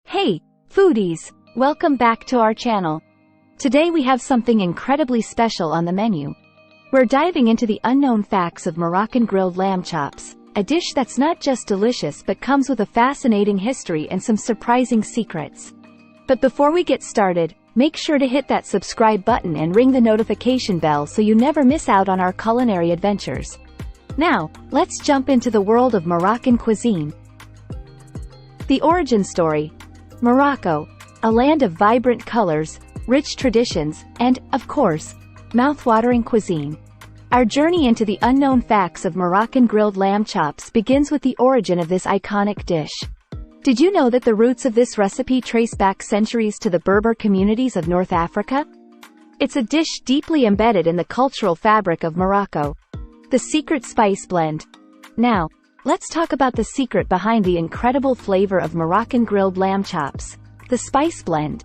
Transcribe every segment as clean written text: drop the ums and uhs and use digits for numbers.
Hey, foodies! Welcome back to our channel. Today we have something incredibly special on the menu. We're diving into the unknown facts of Moroccan grilled lamb chops, a dish that's not just delicious but comes with a fascinating history and some surprising secrets. But before we get started, make sure to hit that subscribe button and ring the notification bell so you never miss out on our culinary adventures. Now, let's jump into the world of Moroccan cuisine. The origin story. Morocco, a land of vibrant colors, rich traditions, and, of course, mouth-watering cuisine. Our journey into the unknown facts of Moroccan grilled lamb chops begins with the origin of this iconic dish. Did you know that the roots of this recipe trace back centuries to the Berber communities of North Africa? It's a dish deeply embedded in the cultural fabric of Morocco. The secret spice blend. Now, let's talk about the secret behind the incredible flavor of Moroccan grilled lamb chops, the spice blend.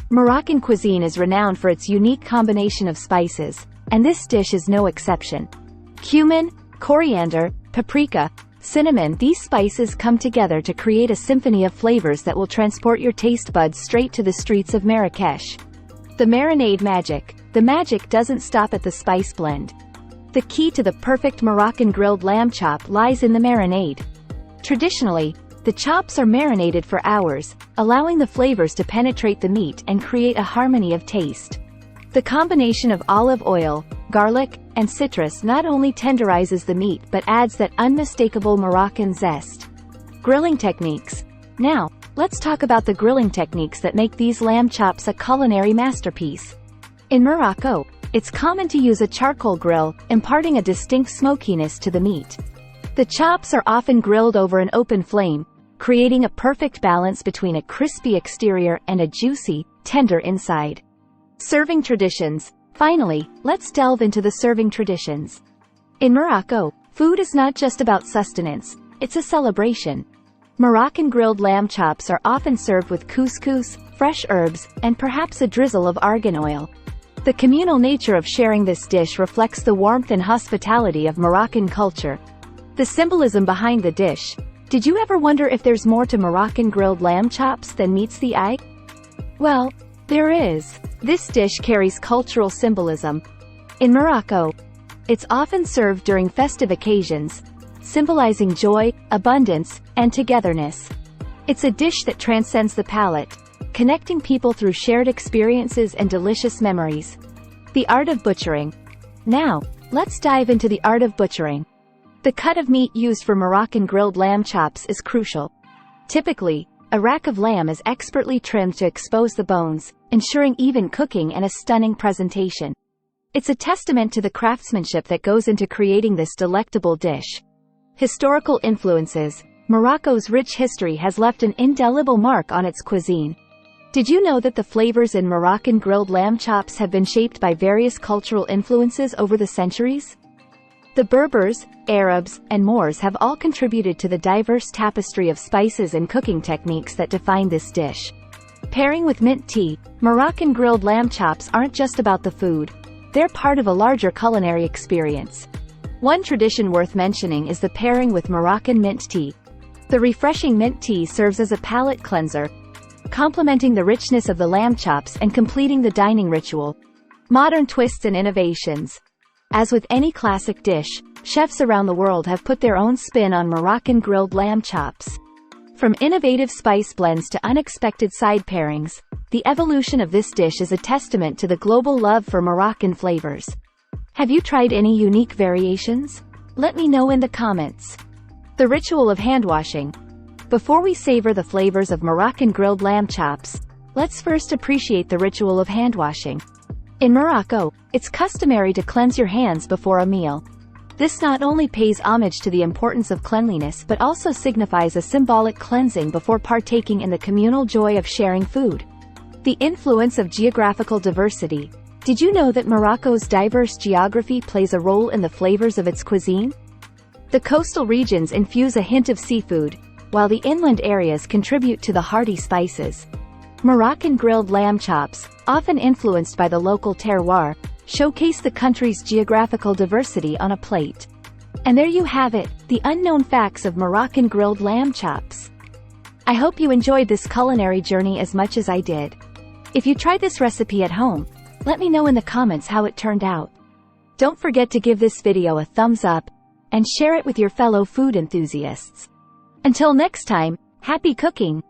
Moroccan cuisine is renowned for its unique combination of spices, and this dish is no exception. Cumin, coriander, paprika, cinnamon, these spices come together to create a symphony of flavors that will transport your taste buds straight to the streets of Marrakesh. The marinade magic. The magic doesn't stop at the spice blend. The key to the perfect Moroccan grilled lamb chop lies in the marinade. Traditionally, the chops are marinated for hours, allowing the flavors to penetrate the meat and create a harmony of taste. The combination of olive oil, garlic, and citrus not only tenderizes the meat but adds that unmistakable Moroccan zest. Grilling techniques. Now, let's talk about the grilling techniques that make these lamb chops a culinary masterpiece. In Morocco, it's common to use a charcoal grill, imparting a distinct smokiness to the meat. The chops are often grilled over an open flame, creating a perfect balance between a crispy exterior and a juicy, tender inside. Serving traditions. Finally, let's delve into the serving traditions. In Morocco, food is not just about sustenance, it's a celebration. Moroccan grilled lamb chops are often served with couscous, fresh herbs, and perhaps a drizzle of argan oil. The communal nature of sharing this dish reflects the warmth and hospitality of Moroccan culture. The symbolism behind the dish. Did you ever wonder if there's more to Moroccan grilled lamb chops than meets the eye? Well, there is. This dish carries cultural symbolism. In Morocco, it's often served during festive occasions, symbolizing joy, abundance, and togetherness. It's a dish that transcends the palate, connecting people through shared experiences and delicious memories. The art of butchering. Now, let's dive into the art of butchering. The cut of meat used for Moroccan grilled lamb chops is crucial. Typically, a rack of lamb is expertly trimmed to expose the bones, ensuring even cooking and a stunning presentation. It's a testament to the craftsmanship that goes into creating this delectable dish. Historical influences. Morocco's rich history has left an indelible mark on its cuisine. Did you know that the flavors in Moroccan grilled lamb chops have been shaped by various cultural influences over the centuries? The Berbers, Arabs, and Moors have all contributed to the diverse tapestry of spices and cooking techniques that define this dish. Pairing with mint tea, Moroccan grilled lamb chops aren't just about the food. They're part of a larger culinary experience. One tradition worth mentioning is the pairing with Moroccan mint tea. The refreshing mint tea serves as a palate cleanser, complementing the richness of the lamb chops and completing the dining ritual. Modern twists and innovations. As with any classic dish, chefs around the world have put their own spin on Moroccan grilled lamb chops. From innovative spice blends to unexpected side pairings, the evolution of this dish is a testament to the global love for Moroccan flavors. Have you tried any unique variations? Let me know in the comments. The ritual of hand washing. Before we savor the flavors of Moroccan grilled lamb chops, let's first appreciate the ritual of hand washing. In Morocco, it's customary to cleanse your hands before a meal. This not only pays homage to the importance of cleanliness but also signifies a symbolic cleansing before partaking in the communal joy of sharing food. The influence of geographical diversity. Did you know that Morocco's diverse geography plays a role in the flavors of its cuisine? The coastal regions infuse a hint of seafood, while the inland areas contribute to the hearty spices. Moroccan grilled lamb chops, often influenced by the local terroir, showcase the country's geographical diversity on a plate. And there you have it, the unknown facts of Moroccan grilled lamb chops. I hope you enjoyed this culinary journey as much as I did. If you tried this recipe at home, let me know in the comments how it turned out. Don't forget to give this video a thumbs up and share it with your fellow food enthusiasts. Until next time, happy cooking!